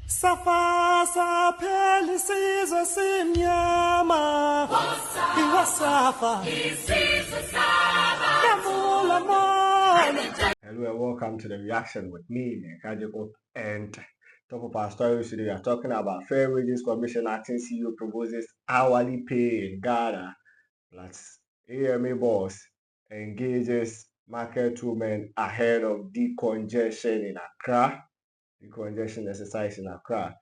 Safa sapeli sizo simnyama Iwasafa Kamula mona. Hello and welcome to the reaction with me, Kajiko. And top of our story today, we are talking about Fair Wages Commission acting CEO proposes hourly pay in Ghana. Plus, AMA boss engages market women ahead of decongestion in Accra. Decongestion exercise in Accra.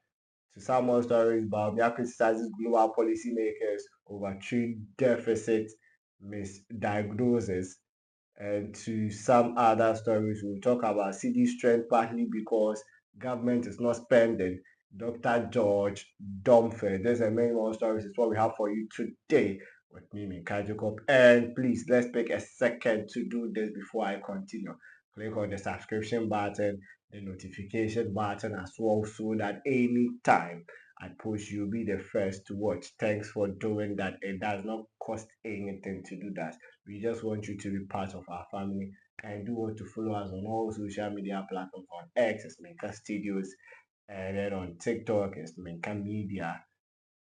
To some more stories, Bawumia criticizes global policymakers over trade deficit misdiagnosis. And to some other stories, we'll talk about CD strength partly because government is not spending. Dr. George Dumford. There's a many more stories. It's what we have for you today with me, Mika Jacob. And please, let's take a second to do this before I continue. Click on the subscription button, the notification button as well, so that anytime I post, you'll be the first to watch. Thanks for doing that. It does not cost anything to do that. We just want you to be part of our family and do want to follow us on all social media platforms. On X, it's Minka Studios, and then on TikTok, it's Minka Media,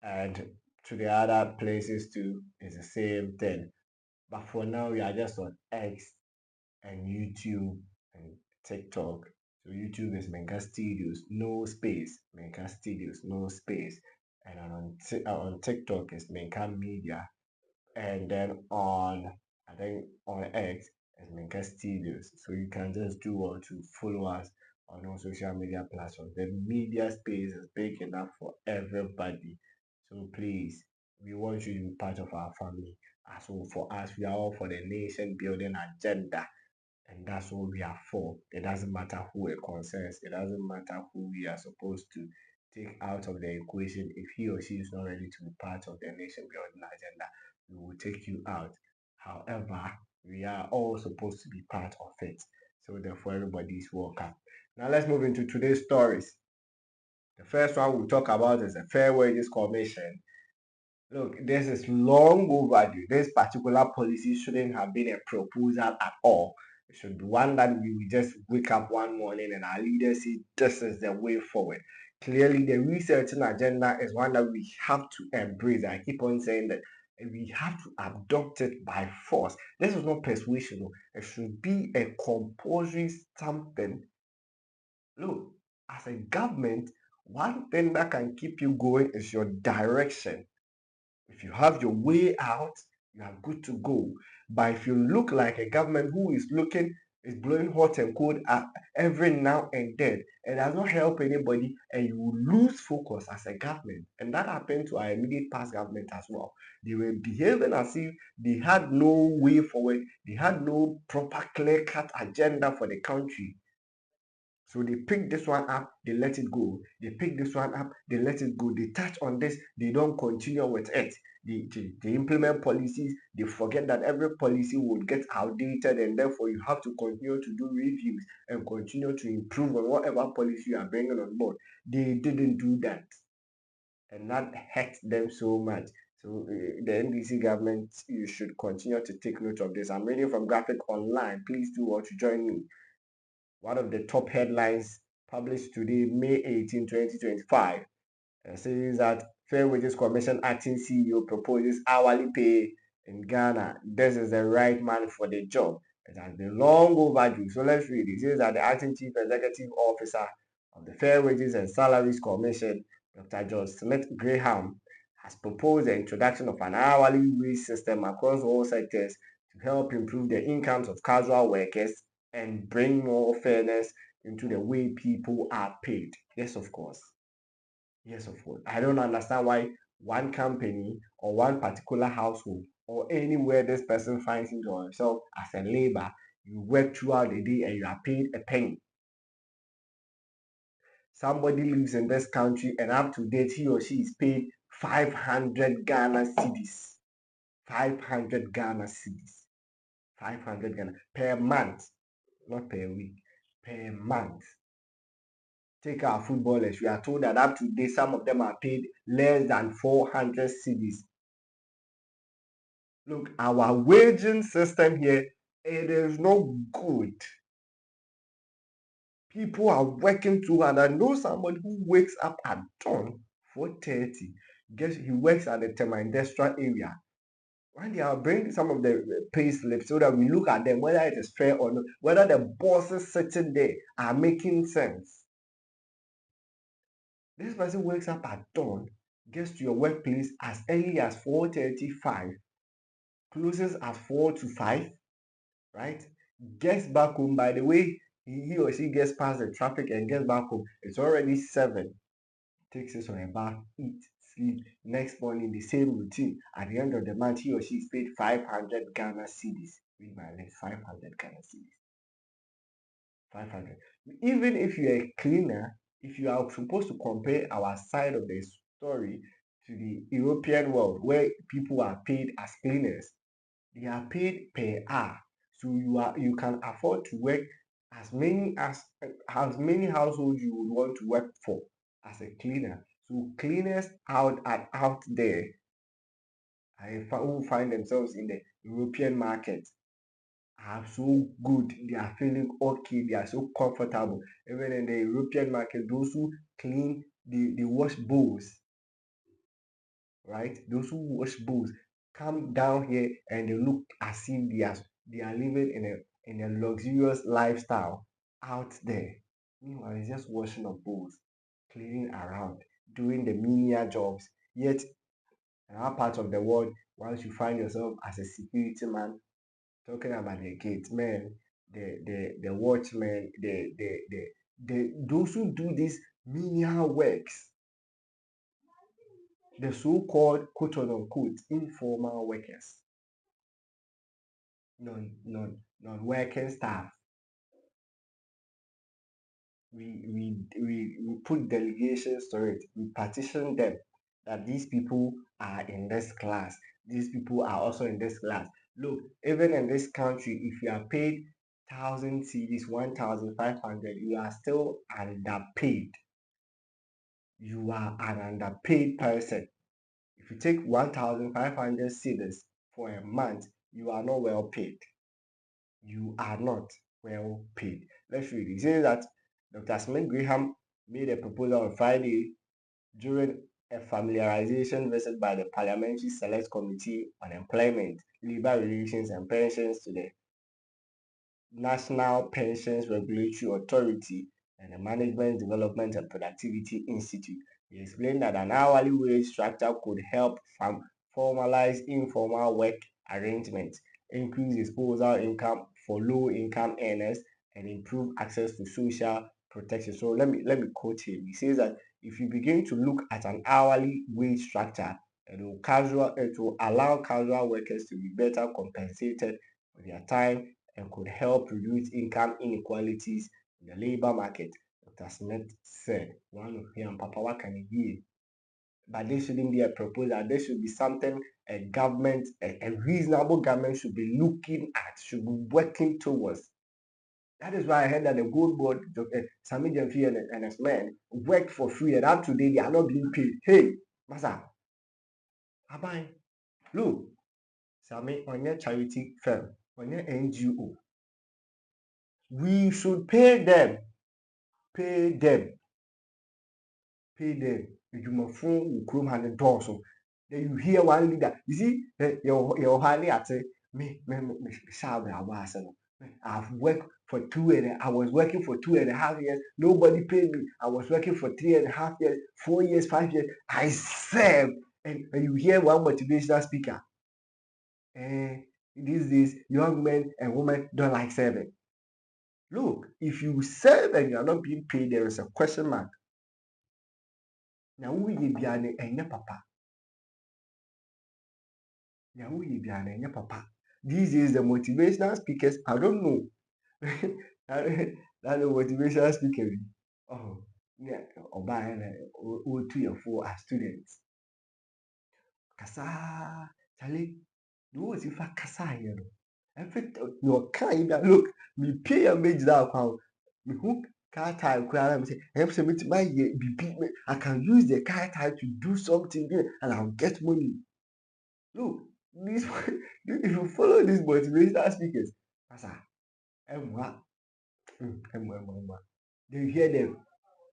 and to the other places too, it's the same thing. But for now, we are just on X and YouTube and TikTok. So YouTube is Minka Studios, no space. Minka Studios, no space. And on TikTok is Minka Media, and then on I think on X is Minka Studios. So you can just do what to follow us on all social media platforms. The media space is big enough for everybody. So please, we want you to be part of our family. As well, for us, we are all for the nation building agenda. And that's what we are for. It doesn't matter who it concerns. It doesn't matter who we are supposed to take out of the equation. If he or she is not ready to be part of the nation building agenda, we will take you out. However, we are all supposed to be part of it. So therefore, everybody is welcome. Now let's move into today's stories. The first one we'll talk about is the Fair Wages Commission. Look, this is long overdue. This particular policy shouldn't have been a proposal at all. It should be one that we will just wake up one morning and our leaders say this is the way forward. Clearly, the researching agenda is one that we have to embrace. I keep on saying that we have to adopt it by force. This is not persuasion. It should be a compulsory something. Look, as a government, one thing that can keep you going is your direction. If you have your way out, you are good to go. But if you look like a government who is blowing hot and cold every now and then, it does not help anybody, and you will lose focus as a government. And that happened to our immediate past government as well. They were behaving as if they had no way forward, they had no proper clear-cut agenda for the country. So they pick this one up, they let it go. They pick this one up, they let it go. They touch on this, they don't continue with it. They implement policies, they forget that every policy will get outdated, and therefore you have to continue to do reviews and continue to improve on whatever policy you are bringing on board. They didn't do that, and that hurt them so much. So the NDC government, you should continue to take note of this. I'm reading from Graphic Online. Please do want to join me. One of the top headlines published today, May 18, 2025, says that Fair Wages Commission acting CEO proposes hourly pay in Ghana. This is the right man for the job. It has been long overdue. So let's read it. It says that the acting chief executive officer of the Fair Wages and Salaries Commission, Dr. George Smith Graham, has proposed the introduction of an hourly wage system across all sectors to help improve the incomes of casual workers and bring more fairness into the way people are paid. Yes, of course. Yes, of course. I don't understand why one company or one particular household or anywhere this person finds himself as a labor, you work throughout the day and you are paid a penny. Somebody lives in this country and up to date he or she is paid 500 Ghana cedis. 500 Ghana cedis. 500 Ghana per month, not per week, per month. Take our footballers. We are told that up to date, some of them are paid less than 400 cedis. Look, our waging system here, it is not good. People are working too hard. I know somebody who wakes up at dawn, 4:30. Guess he works at the thermal industrial area. When they are bringing some of the pay slips so that we look at them, whether it is fair or not, whether the bosses sitting there are making sense. This person wakes up at dawn, gets to your workplace as early as 4:35, closes at 4 to 5, right? Gets back home. By the way, he or she gets past the traffic and gets back home. It's already 7. Takes his or her bath, eat, sleep. Next morning, the same routine. At the end of the month, he or she is paid 500 Ghana cedis. Read my lips, 500 Ghana cedis. 500. Even if you're a cleaner, if you are supposed to compare our side of the story to the European world, where people are paid as cleaners, they are paid per hour. So you can afford to work as many households you would want to work for as a cleaner. So cleaners out there who find themselves in the European market are so good. They are feeling okay. They are so comfortable. Even in the European market, those who clean the wash bowls, right? Those who wash bowls come down here and they look as if they are living in a luxurious lifestyle out there. Meanwhile, it's just washing of bowls, cleaning around, doing the menial jobs. Yet, in our part of the world, once you find yourself as a security man, talking about the gate man, the watchman, the those who do these menial works, the so-called quote unquote informal workers, non-working staff. We put delegations to it. We partition them that these people are in this class. These people are also in this class. Look, even in this country, if you are paid 1,000 cedis, 1,500, you are still underpaid. You are an underpaid person. If you take 1,500 cedis for a month, you are not well paid. You are not well paid. Let's read it. It says that Dr. Smith Graham made a proposal on Friday during a familiarization visit by the Parliamentary Select Committee on Employment, Labour Relations and Pensions to the National Pensions Regulatory Authority and the Management Development and Productivity Institute. He explained that an hourly wage structure could help formalize informal work arrangements, increase disposable income for low-income earners, and improve access to social protection. So let me quote him. He says that if you begin to look at an hourly wage structure, it will allow casual workers to be better compensated for their time and could help reduce income inequalities in the labor market, Dr. Smith said. One of him, Papa, what can he give? But there shouldn't be a proposal. There should be something a reasonable government should be looking at, should be working towards. That is why I heard that the gold board, Sami Jamfi and his men worked for free, and up to date they are not being paid. Hey, Masa, Abai, look, Sami on your charity firm, on your NGO, we should pay them. Pay them. Edwumafo wɔ kurom ha ne dɔɔso. Then you hear one leader. You see, your highly at me I've worked for I was working for 2.5 years. Nobody paid me. I was working for 3.5 years, 4 years, 5 years. I served. And you hear one motivational speaker. These days, young men and women don't like serving. Look, if you serve and you are not being paid, there is a question mark. Now who you be an papa? Now who you be an papa? These days the motivational speakers, I don't know. that the motivational speaker. Oh, yeah, or by or 3 or 4 are students. Kasa, Charlie, do what if I kasa here. Your kind look, me pay a major account. Me who car tire crowd and say, I can use the car tire to do something there and I'll get money. Look, this if you follow these motivational speakers, Pastor, emwa. They hear them.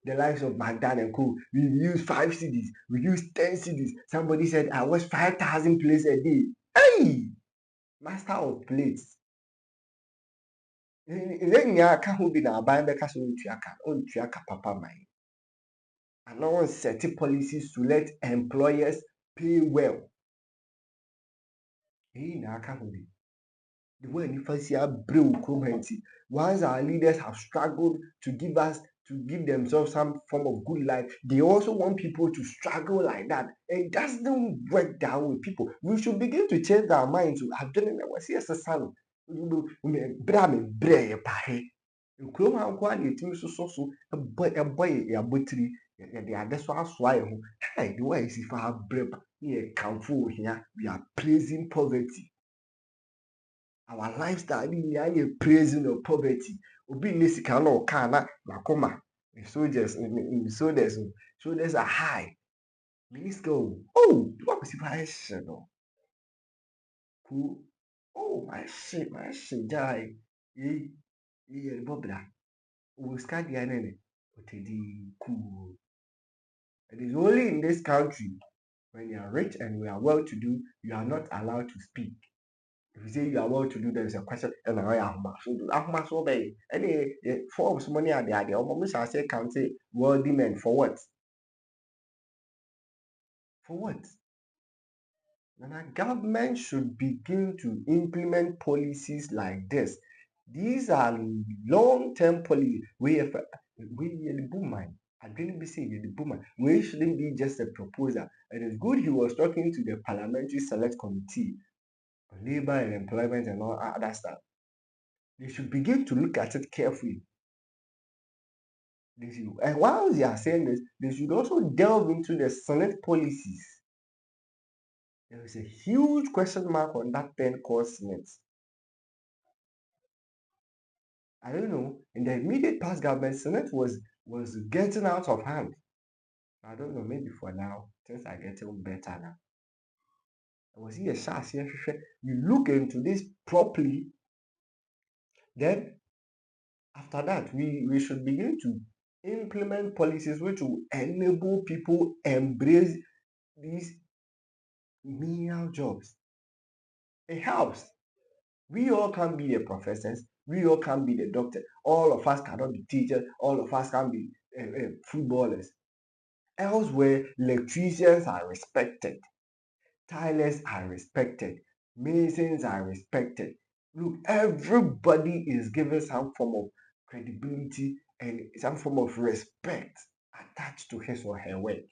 The likes of Magdan and Co. We use 5 CDs, we use 10 CDs. Somebody said I watch 5,000 plays a day. Hey, master of plays. Then ya ka ho bi na aban bɛka sɛ ontua ka papa man. And no one set policies to let employers pay well. Hey, na aka ho bi. The way nifa si abre kurom once our leaders have struggled to give themselves some form of good life, they also want people to struggle like that. It doesn't work that way. People, we should begin to change our minds to have done it. Was yes, son. Bra pahe. Kurom ha nko ade timi so ɛbɔ yɛ abotiri yɛde ade so asoa yɛ ho. Hey, the way is if I brɛ ba yɛ kamfo here, we are praising poverty. Our lifestyle is praising of poverty. Obi ne sika na ɔka na wakoma. The soldiers are high. Let's go. Oh, what was if I said no? Who? Oh, my shit, die. Ye, Bobra. We scan the enemy. Cool. It is only in this country when you are rich and we are well to do, you are not allowed to speak. If you say you are well to do, there is a question, and I am Ahma so bay. Any forms money are there, the almost I say can say worldly men for what? For what? And our government should begin to implement policies like this. These are long-term policies. We the boom. I didn't be saying the boom. We shouldn't be just a proposal. And it's good he was talking to the Parliamentary Select Committee on Labor and Employment and all other stuff. They should begin to look at it carefully. And while they are saying this, they should also delve into the Senate policies. There is a huge question mark on that thing called Senate. I don't know. In the immediate past government, Senate was getting out of hand. I don't know. Maybe for now, things are getting better now. I was here, you look into this properly. Then after that, we should begin to implement policies which will enable people embrace these menial jobs. It helps. We all can be the professors. We all can be the doctor. All of us cannot be teachers. All of us can be footballers. Elsewhere, electricians are respected. Tilers are respected. Masons are respected. Look, everybody is given some form of credibility and some form of respect attached to his or her work.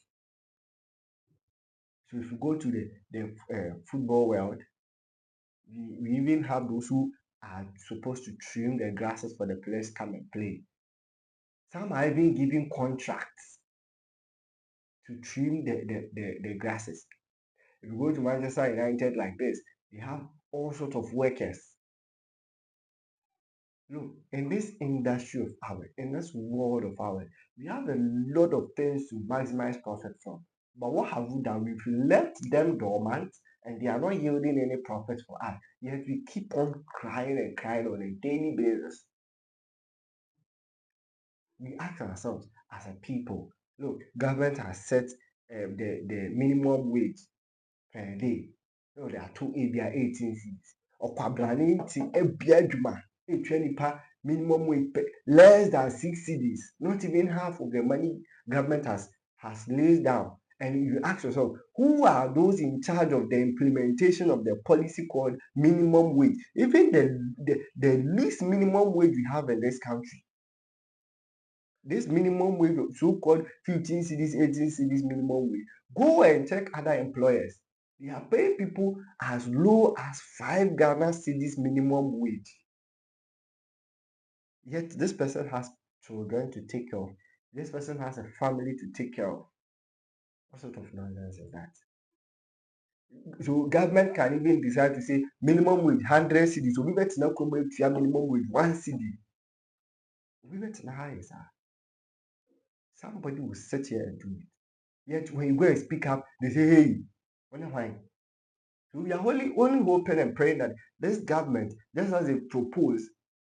So if you go to the football world, we even have those who are supposed to trim the grasses for the players come and play. Some are even giving contracts to trim the grasses. If you go to Manchester United like this, they have all sorts of workers. Look, in this industry of ours, in this world of ours, we have a lot of things to maximize profit from. But what have we done? We've left them dormant and they are not yielding any profit for us. Yet we keep on crying and crying on a daily basis. We ask ourselves as a people, look, government has set the minimum wage per day. No, there are two ABI 18 cities. Okwabrani ti ebia adwuma etwa nipa minimum wage less than 6 cities. Not even half of the money government has laid down. And you ask yourself, who are those in charge of the implementation of the policy called minimum wage? Even the least minimum wage we have in this country. This minimum wage, so-called 15 cities, 18 cities minimum wage. Go and check other employers. They are paying people as low as 5 Ghana cedis minimum wage. Yet this person has children to take care of. This person has a family to take care of. What sort of nonsense is that? So government can even decide to say minimum wage 100 cedis. So we bet now come to minimum wage 1 cedi. We bet now high, sir. Somebody will sit here and do it. Yet when you go and speak up, they say, hey, why? So we are only hoping and praying that this government, just as they propose,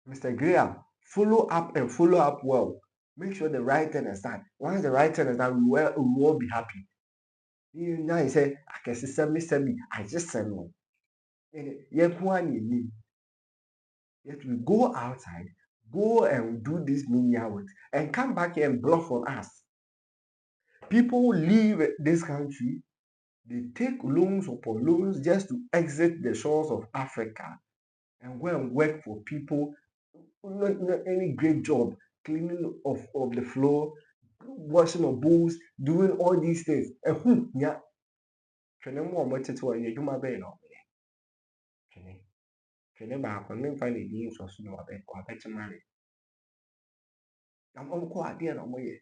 Mr. Graham, follow up well. Make sure the right thing is done. Once the right thing is done, we will all be happy. Now he said, I can see semi, I just said no. Yet we go outside, go and do this mini hours, and come back here and bluff on us. People leave this country, they take loans upon loans just to exit the shores of Africa and go and work for people, not any great job, cleaning of the floor, washing of bowls, doing all these things. Yeah, twene mu a wɔtete hɔ yɛ adwuma bɛyɛ na ɔbɛyɛ. Twene baako ne mfa na ɛdi nsɔso na wabɛkye mane. Na wɔkɔ adeɛ na wɔyɛ.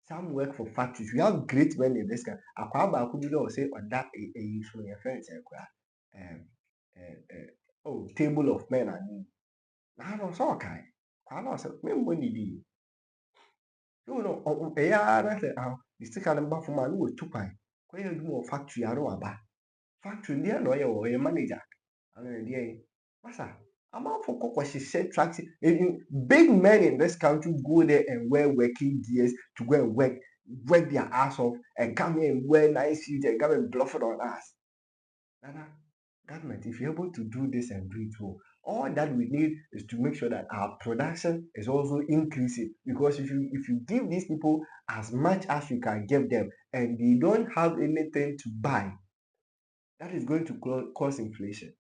Some work for factories. We have great men in this country. Akwaa baako bi na ɔsɛ ɔda ɛyi so yɛ fɛn sɛ koraa table of men ani. Na ano nso ɔkae. Kwaa na ɔsɛ mmemmɔ ne bi. No, ɛyɛ ara sɛ ne sika no ba fam a na watu kwan. Kɔyɛ adwuma wɔ factory ano aba. Factory deɛ na ɔyɛ wɔ ɔyɛ manager. Ano deɛ masa. Amanfo kɔkɔhyehyɛ tracks. Big men in this country go there and wear working gears to go and work their ass off and come here and wear nice suits and come and bluff it on us. Nana, government, if you're able to do this and do it well, all that we need is to make sure that our production is also increasing. Because if you give these people as much as you can give them and they don't have anything to buy, that is going to cause inflation.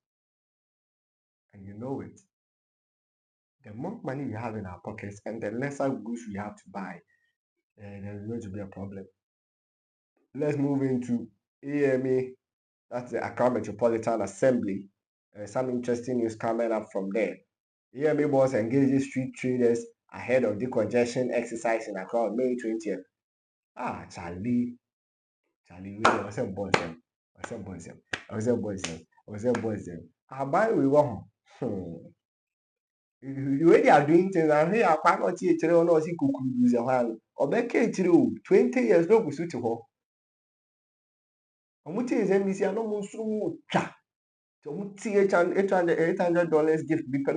And you know it. The more money we have in our pockets and the lesser goods we have to buy, there's going to be a problem. Let's move into AMA, that's the Accra Metropolitan Assembly. Some interesting news coming up from there. AMA boss engages street traders ahead of decongestion exercise in Accra on May 20th. Charlie, we was a boys them. I buy we want. The way they are doing things, and here I quite not see it or not see kuku use a while. Or back 20 years no go suit her. Omuti is NBC and almost so cha. So Muti $800 gift because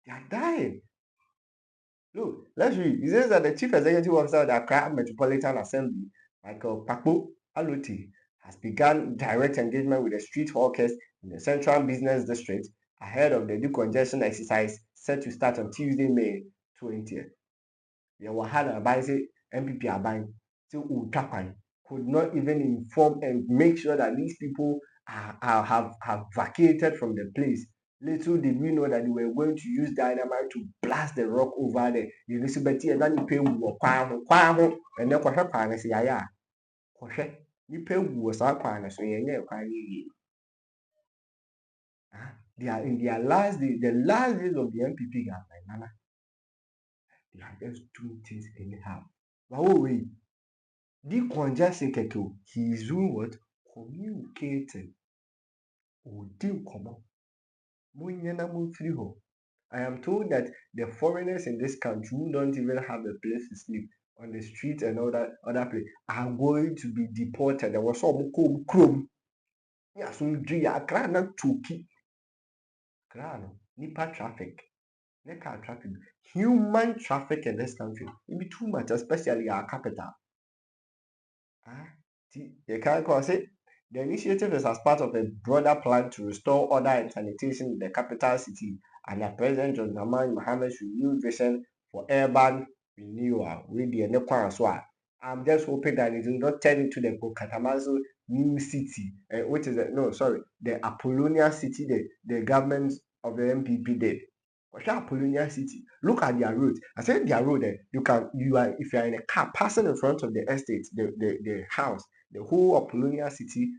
they are dying. Look, let's read. It says that the Chief Executive Officer of the Accra Metropolitan Assembly, Michael Pakpo Aloti, has begun direct engagement with the street hawkers in the Central Business District ahead of the decongestion exercise set to start on Tuesday, May 20th. Yawahana Abai MPP Abai could not even inform and make sure that these people have vacated from the place. Little did we know that they were going to use dynamite to blast the rock over there. You listen, but here, then you pay and then Kwasha say, yeah, Kwasha, you pay was our partner, so you they are in their last day, the last days of the MPP government, they are just doing things anyhow. But wait, decongestion keke, he is doing what? Communicating. I am told that the foreigners in this country who don't even have a place to sleep on the street and other place are going to be deported. There was some chrome. Yeah, so Accra na Turkey. Accra nipa traffic. Car traffic. Human traffic in this country. It be too much, especially our capital. You can't call it. The initiative is as part of a broader plan to restore order and sanitation in the capital city and the President John Dramani Mohammed's renewed vision for urban renewal with the Nekwan as well. I'm just hoping that it will not turn into the Bokatamazo new city, which is the Apollonia city the government of the MPP did. Apollonia city. Look at their road. I said their road there. If you are in a car passing in front of the estate, the house, the whole Apollonia city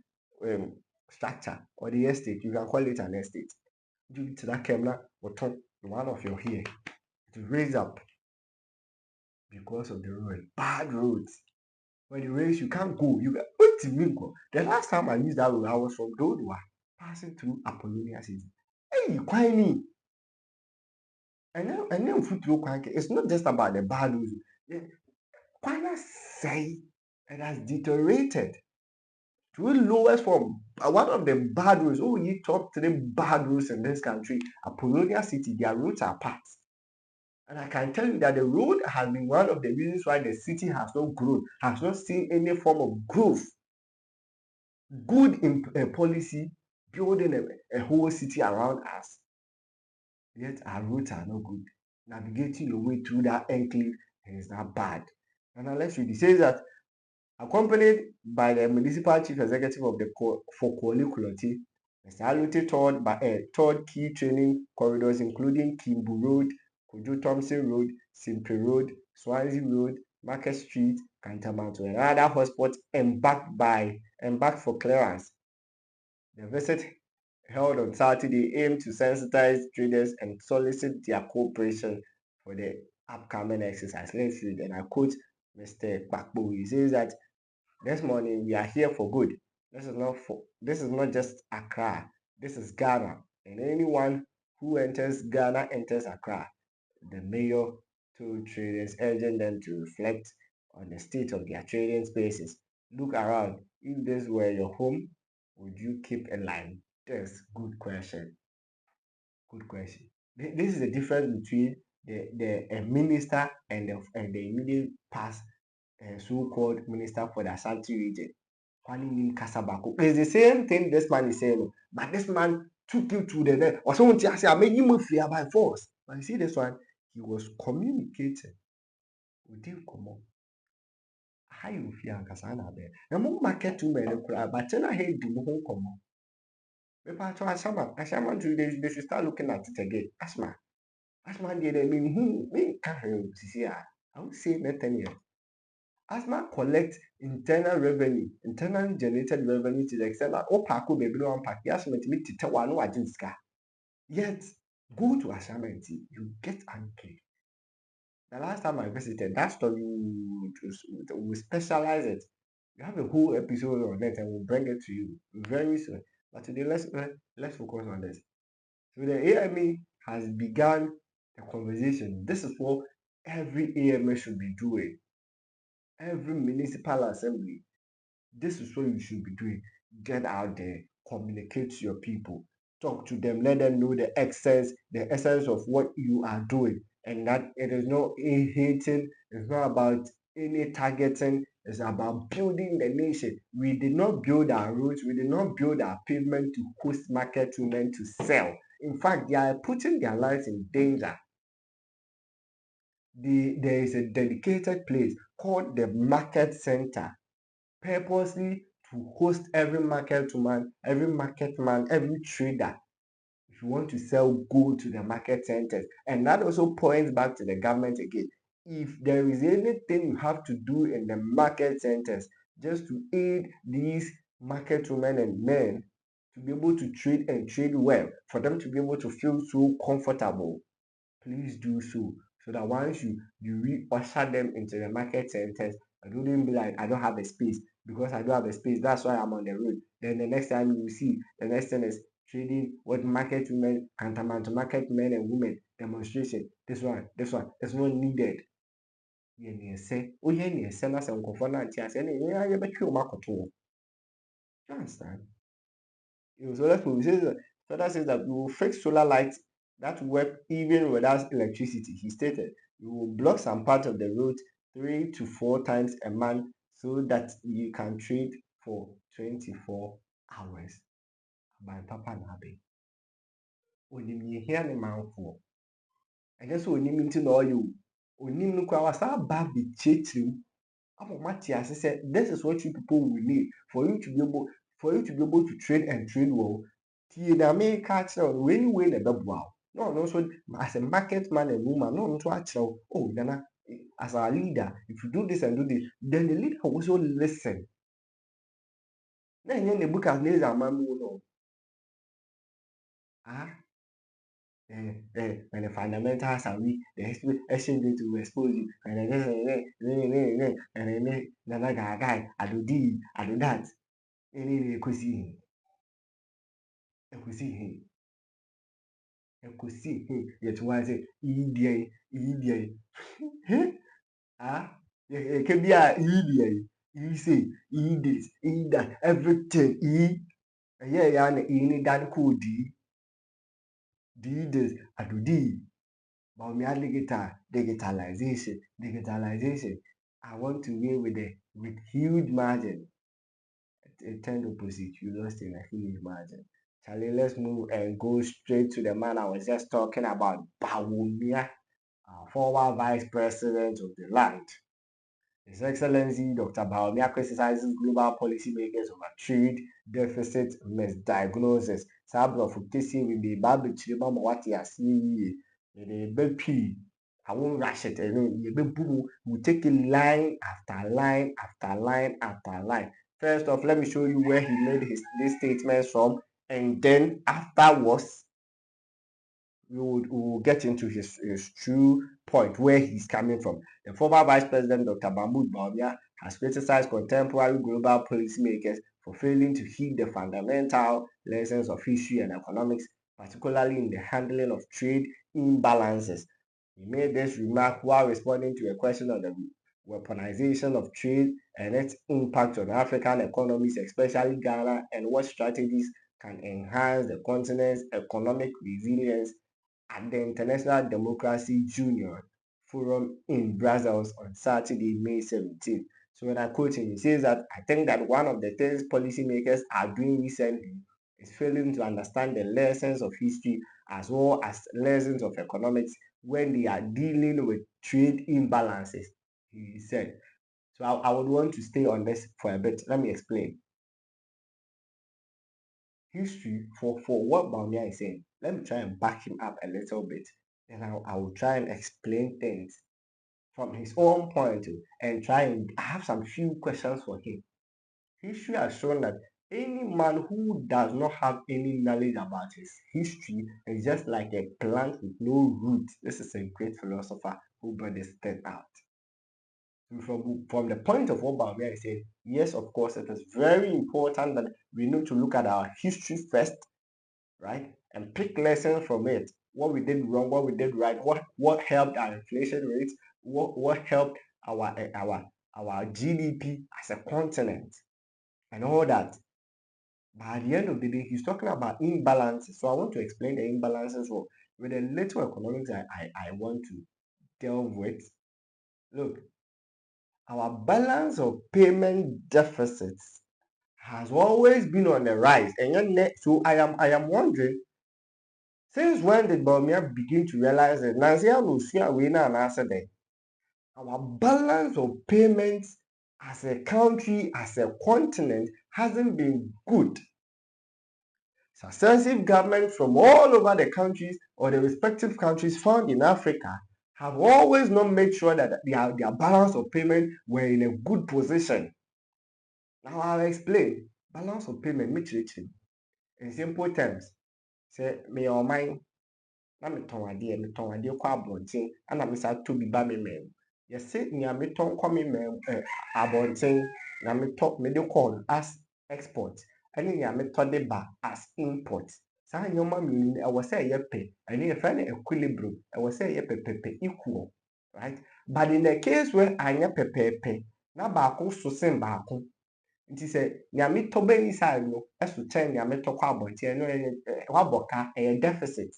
structure or the estate, you can call it an estate. Due to that camera or one of your hair to raise up because of the road. Bad roads. When it rains, you can't go. You got what to go. The last time I used that road, I was from Dodua, passing through Apollonia city. Hey, quite me. And then it's not just about the bad roads. Quite say it has deteriorated to the lowest form. One of the bad roads. Oh, you top 3 bad roads in this country. Apollonia City, their roads are packed. And I can tell you that the road has been one of the reasons why the city has not grown, has not seen any form of growth. Good in policy, building a whole city around us, yet our roads are not good. Navigating your way through that enclave is not bad. And now let's read. It says that accompanied by the municipal chief executive of the for Kuala Kuloti, Mr. Alute toured key training corridors including Kimbu Road, Kojo Thompson Road, Simply Road, Swansea Road, Market Street, Cantamanto, and other hotspots embarked for clearance. The visit held on Saturday aimed to sensitize traders and solicit their cooperation for the upcoming exercise. Let's read, and I quote Mr. Bakbo. He says that this morning we are here for good. This is not just Accra. This is Ghana. And anyone who enters Ghana enters Accra. The mayor told traders, urging them to reflect on the state of their trading spaces. Look around. If this were your home, would you keep a line? That's good question. Good question. This is the difference between the minister and the immediate past so-called minister for the Ashanti region. It's the same thing this man is saying, but this man took you to the net. Or someone say, I made you fear by force. But you see this one, he was communicating with him. Come on. How you fear and Kasana there? And more market to me, but then I hate the whole come on. But Ashama, they should start looking at it again. Asma did I mean, me can't see. I would say nothing yet. Asma collect internal generated revenue to the extent that Opako baby no unpack. Yes, me to tell one no agentska. Yet go to Ashamanti, you get angry. The last time I visited, that story we specialize it. We have a whole episode on it and we'll bring it to you very soon. But today let's focus on this. So the AMA has begun a conversation. This is what every AMA should be doing. Every municipal assembly, this is what you should be doing. Get out there, communicate to your people, talk to them, let them know the essence of what you are doing, and that it is not a hating, it's not about any targeting, it's about building the nation. We did not build our roads, we did not build our pavement to host market women to sell. In fact, they are putting their lives in danger. There is a dedicated place called the market center, purposely to host every market woman, every trader. If you want to sell, go to the market centers. And that also points back to the government again. If there is anything you have to do in the market centers just to aid these market women and men to be able to trade and trade well, for them to be able to feel so comfortable, please do so. So that once you re-usher them into the market centers, I don't be like, I don't have a space. Because I don't have a space, that's why I'm on the road. Then the next time you will see, the next thing is trading what market women, tantamount to market men and women demonstration. This one is not needed. You understand? So let's move. Further says that we will fix solar lights that work even without electricity. He stated, we will block some part of the road 3 to 4 times a month so that you can trade for 24 hours. By Papa Nabe. Onim ye hear the man for. I guess onim into know you. Onim no kwa wasa ba be chetrim. Matthias said, this is what you people will need for you to be able to trade and trade well. The American when you the double wow. No, so as a market man and woman, no, to actual. Oh, then as a leader, if you do this and do this, then the leader will also listen. Then the book has names a man no. And the fundamentals are weak, the exchange to expose you, and then guy, I do that. Any equity, yet was it EDA, ah, it can be a EDA, you say, this, that, everything, yeah, and any that could this, I do Bawumia digitalization. I want to win with huge margin. It turned opposite. You lost in a huge margin. Charlie, let's move and go straight to the man I was just talking about, Bawumia, former vice president of the land. His Excellency Dr. Bawumia criticizes global policymakers over trade deficit misdiagnosis. Saa aborɔfo kɛseɛ bebree ba abɛkyerɛ mu ama wate aseɛ yie. Yɛde ba pii. I won't rush it. We take it line after line after line after line. First off, let me show you where he made these statements from, and then afterwards, we will get into his true point, where he's coming from. The former Vice President, Dr. Mahmoud Bawumia, has criticized contemporary global policymakers for failing to heed the fundamental lessons of history and economics, particularly in the handling of trade imbalances. He made this remark while responding to a question on the weaponization of trade and its impact on African economies, especially Ghana, and what strategies can enhance the continent's economic resilience at the International Democracy Junior Forum in Brussels on Saturday, May 17. So when I quote him, he says that I think that one of the things policymakers are doing recently is failing to understand the lessons of history as well as lessons of economics when they are dealing with trade imbalances, he said. So I would want to stay on this for a bit. Let me explain. History, for what Bawumia is saying, let me try and back him up a little bit. And I will try and explain things from his own point of view and try and I have some few questions for him. History has shown that any man who does not have any knowledge about his history is just like a plant with no roots. This is a great philosopher who brought this thing out. From the point of what Bawumia is saying, yes, of course, it is very important that we need to look at our history first, right, and pick lessons from it. What we did wrong, what we did right, what helped our inflation rates, what helped our GDP as a continent, and all that. But at the end of the day, he's talking about imbalances. So I want to explain the imbalances with a little economics I want to delve with. Look, our balance of payment deficits has always been on the rise. And yet, so I am wondering, since when did Bawumia begin to realize that our balance of payments as a country, as a continent, hasn't been good? Successive governments from all over the countries or the respective countries found in Africa have always not made sure that their balance of payment were in a good position. Now I'll explain. Balance of payment, in simple terms, say me or mine, na metɔn adeɛ kɔ abɔnten ana mesa tɔ bi ba me mɛm. Yɛse nea metɔn kɔ me mɛm abɔnten na mede kɔ as export ɛne nea metɔ de ba as import. Saa nneɛma mmienu no ɛwɔ sɛ ɛyɛ pɛ, ɛne yɛfrɛ no equilibrium, ɛwɔ sɛ ɛyɛ pɛpɛpɛ, equal, right? But in the case where anyɛ pɛpɛɛpɛ na baako so sen baako, nti sɛ nea metɔ ba yi side no ɛso kyɛn nea metɔ kɔ abɔnten no wabɔ ka, ɛyɛ deficit.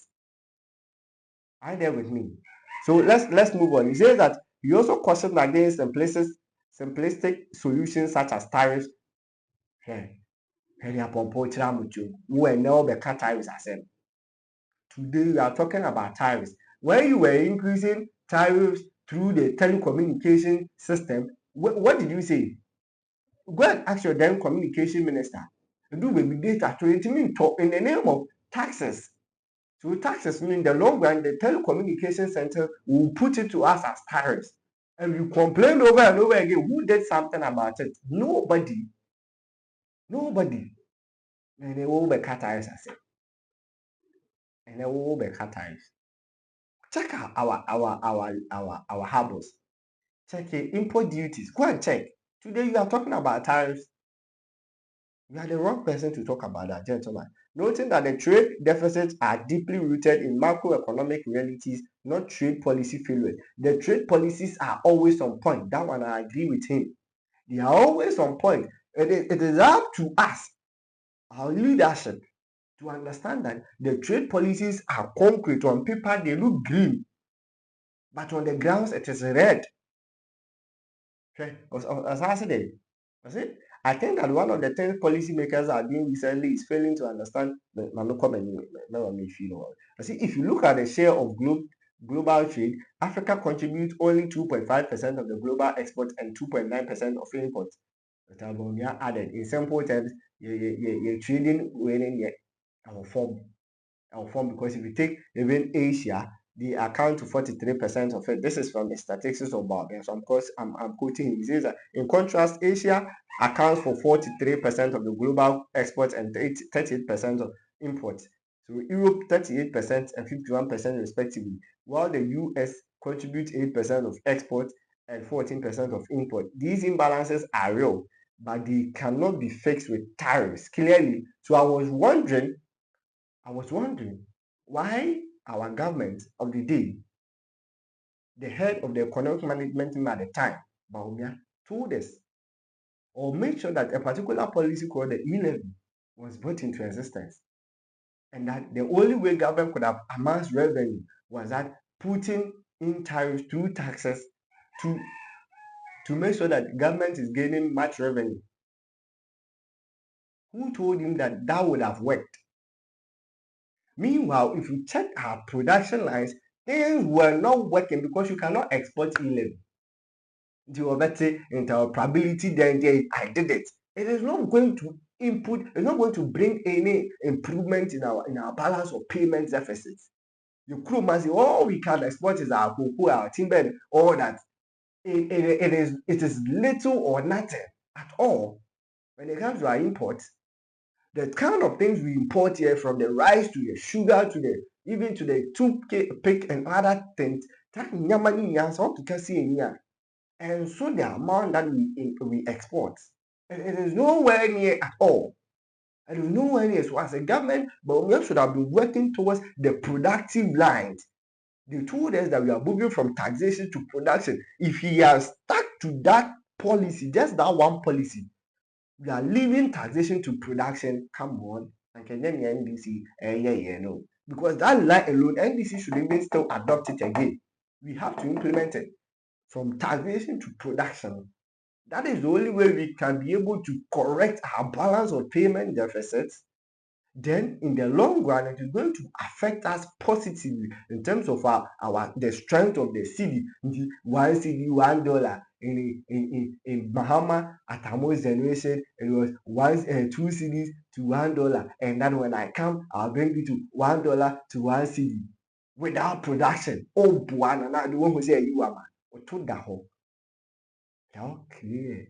Are you there with me? So let's move on. He says that he also cautioned against simplistic solutions such as tariffs. Today we are talking about tariffs. When you were increasing tariffs through the telecommunication system, what did you say? Go and ask your then communication minister. Do baby data to talk in the name of taxes. So taxes mean in the long run, the telecommunication center will put it to us as tariffs. And you complain over and over again. Who did something about it? Nobody. And they will be cut tariffs, I said. And they will be cut tariffs. Check out our harbors. Check the import duties. Go and check. Today you are talking about tariffs. You are the wrong person to talk about that, gentlemen. Noting that the trade deficits are deeply rooted in macroeconomic realities, not trade policy failures. The trade policies are always on point. That one I agree with him. They are always on point. It is up to us, our leadership, to understand that the trade policies are concrete on paper. They look green. but on the grounds it is red. As I said, I think that one of the things policymakers are doing recently is failing to understand. I see, if you look at the share of global trade, Africa contributes only 2.5% of the global exports and 2.9% of imports. But Bawumia added, in simple terms, you're trading winning our form. Because if you take even Asia, they account to 43% of it. This is from the statistics of Bawumia. So of course, I'm quoting him. He says that in contrast, Asia accounts for 43% of the global exports and 38% of imports. So Europe 38% and 51% respectively, while the US contributes 8% of exports and 14% of import. These imbalances are real, but they cannot be fixed with tariffs clearly. So I was wondering why our government of the day, the head of the economic management team at the time, Bawumia, told us or made sure that a particular policy called the E-levy was brought into existence. And that the only way government could have amassed revenue was that putting in tariffs through taxes to make sure that government is gaining much revenue. Who told him that that would have worked? Meanwhile, if you check our production lines, things were not working because you cannot export E-levy. The interoperability, then I did it. It is not going to it's not going to bring any improvement in our balance of payment deficits. The crew must say, all we can export is our cocoa, our timber, all that. It is little or nothing at all when it comes to our imports. The kind of things we import here, from the rice to the sugar to the even to the toothpick and other things, that nyamani nyasa to see here. And so the amount that we export, it is nowhere near at all. It is nowhere near. So as a government, but we should have been working towards the productive lines. They told us that we are moving from taxation to production. If he has stuck to that policy, just that one policy, we are leaving taxation to production. Come on, and can then the NDC, no, because that line alone, NDC should even still adopt it again. We have to implement it from taxation to production. That is the only way we can be able to correct our balance of payment deficits. Then in the long run, it is going to affect us positively in terms of the strength of the cedi. One cedi, $1 in Bahama at Amos generation, it was 2 cedis to $1, and then when I come, I'll bring it to $1 to 1 cedi without production. Oh, boy, now the one who say you are man, to that home. Okay.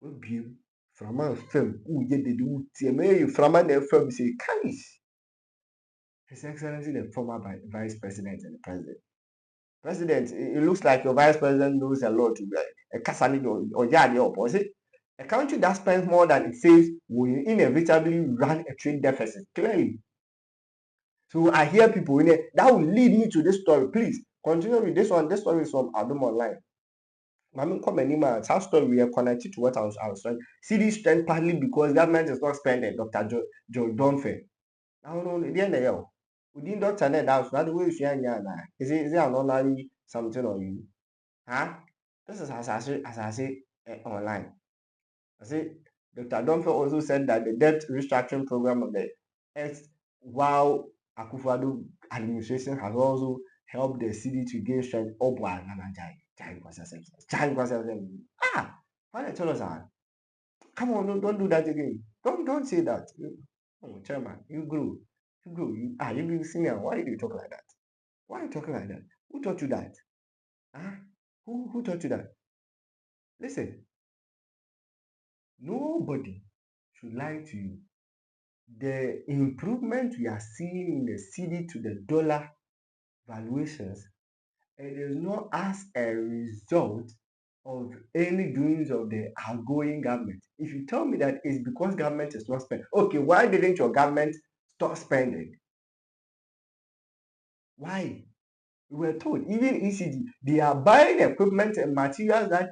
Wobiem frama fam woyɛ dede wotie ma yɛ frama na fam say kais. His Excellency the former Vice President and the President. President, it looks like your Vice President knows a lot. A country that spends more than it saves will inevitably run a trade deficit. Clearly. So I hear people in there that will lead me to this story. Please continue with this one. This story is from Adom Online. Mami come anymore. Our story we are connected to what I was saying. CD strength partly because government is not spending. Dr. Joe Dunphy. Now no, the end of within Dr. Ned house. Not the way you see Is it an online something on you? Huh? This is as I say online. I say Dr. Dunphy also said that the debt restructuring program of the while Akufo-Addo administration has also helped the city to gain strength. Oh boy, why they tell us that? Come on, don't do that again. Don't say that. Oh, chairman, you grew. You be senior. Why do you talk like that? Why are you talking like that? Who taught you that? Huh? Who taught you that? Listen, nobody should lie to you. The improvement we are seeing in the cedi to the dollar valuations, it is not as a result of any doings of the outgoing government. If you tell me that it's because government is not spending, okay, why didn't your government stop spending? Why? We were told, even ECD, they are buying equipment and materials that,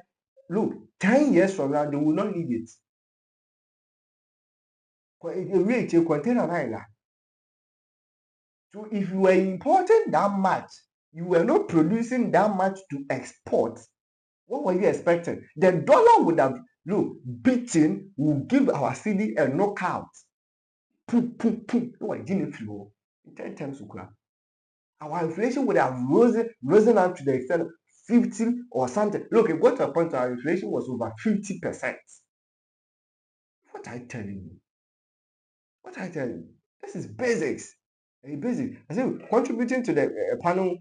look, 10 years from now, they will not need it. Container. So if you were importing that much You were not producing that much to export. What were you expecting? The dollar would have beaten, will give our city a knockout. Pum, pum, pum. No, I didn't feel in 10 times. Our inflation would have risen up to the extent of 50 or something. Look, it got to a point where our inflation was over 50%. What I tell you? This is basics. Basic. I say contributing to the panel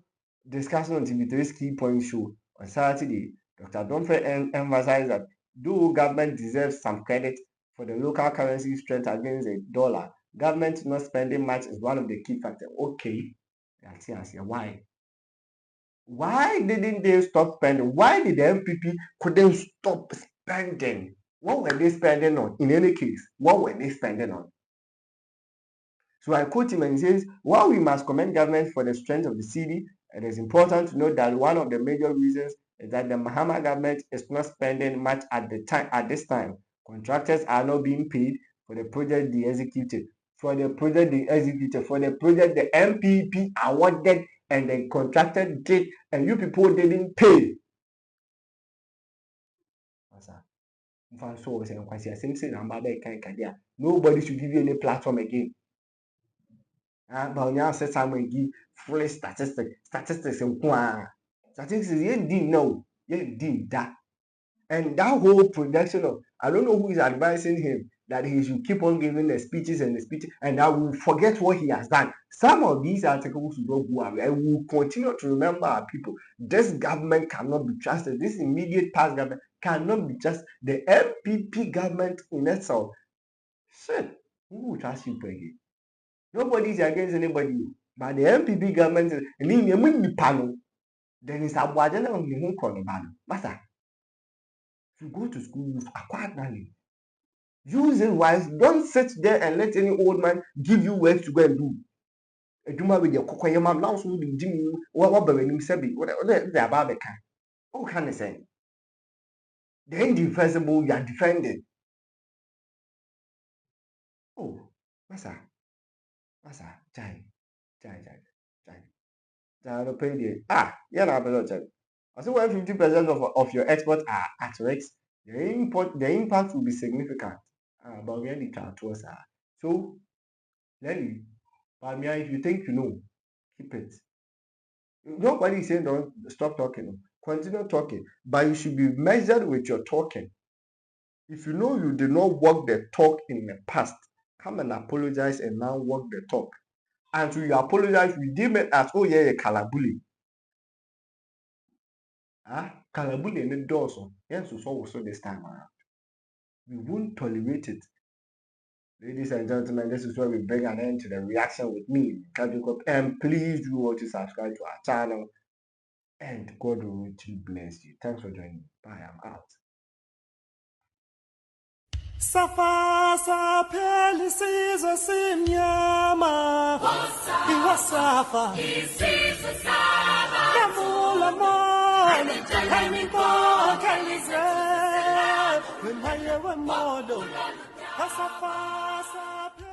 discussion on TV3's key point show on Saturday, Dr. Domfe emphasized that though government deserves some credit for the local currency strength against the dollar, government not spending much is one of the key factors. Okay, why? Why didn't they stop spending? Why did the MPP couldn't stop spending? What were they spending on? In any case, what were they spending on? So I quote him and he says, while we must commend government for the strength of the city, it is important to note that one of the major reasons is that the Mahama government is not spending much at this time. Contractors are not being paid for the project they executed. For the project the MPP awarded and the contractor did, and you people didn't pay. Nobody should give you any platform again. Bawumia said someone give free statistics and statistics you didn't know, you did that. And that whole production of, I don't know who is advising him that he should keep on giving the speeches and I will forget what he has done. Some of these articles will go away and we will continue to remember our people. This government cannot be trusted. This immediate past government cannot be trusted. The MPP government in itself, shit, who will trust you again? Nobody is against anybody, but the MPP government is then it's a budget on the whole master. If you go to school, you've acquired knowledge. Use it wise. Don't sit there and let any old man give you work to go and do. A duma with your cocoa mom now so the Jimmy what can I say? The indefensible you are defending. Oh, master, chai. I say when 50% of your exports are at risk, the impact will be significant. But we are the towards so Lenny, Bawumia, if you think you know, keep it. Nobody is saying don't stop talking. Continue talking, but you should be measured with your talking. If you know you did not walk the talk in the past, come and apologize and now walk the talk. And to you apologize, we deem it as kalabuli. Kalabuli in the door, so yes, so this time around. We won't tolerate it. Ladies and gentlemen, this is where we bring an end to the reaction with me, Kajukop, and please do want to subscribe to our channel, and God will richly bless you. Thanks for joining me. Bye, I'm out. Safa sapeli sizo simnyama Iwasafa Isizo saba Kamula mon Kaniko Kalize When I ever modo Safa sapeli